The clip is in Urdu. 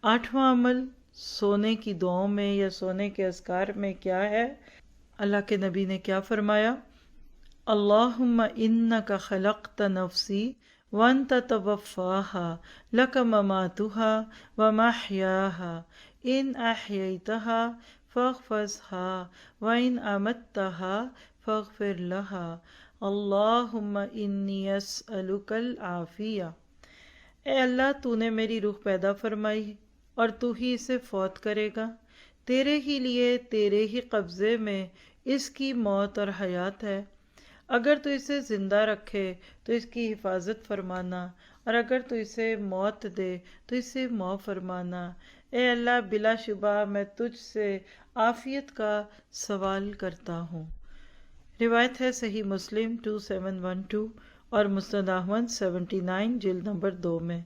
آٹھواں عمل سونے کی دعاؤں میں یا سونے کے اذکار میں کیا ہے؟ اللہ کے نبی نے کیا فرمایا؟ اللہم انک خلقت نفسی وانت توفاها لک مماتها ومحیاها ان احییتها فاغفزها وان امتها فاغفر لها اللہم انی اسألک العافیہ۔ اے اللہ، تو نے میری روح پیدا فرمائی اور تو ہی اسے فوت کرے گا، تیرے ہی لیے تیرے ہی قبضے میں اس کی موت اور حیات ہے، اگر تو اسے زندہ رکھے تو اس کی حفاظت فرمانا، اور اگر تو اسے موت دے تو اسے معاف فرمانا۔ اے اللہ، بلا شبہ میں تجھ سے عافیت کا سوال کرتا ہوں۔ روایت ہے صحیح مسلم 2712 اور مسند احمد 79 جلد نمبر 2 میں۔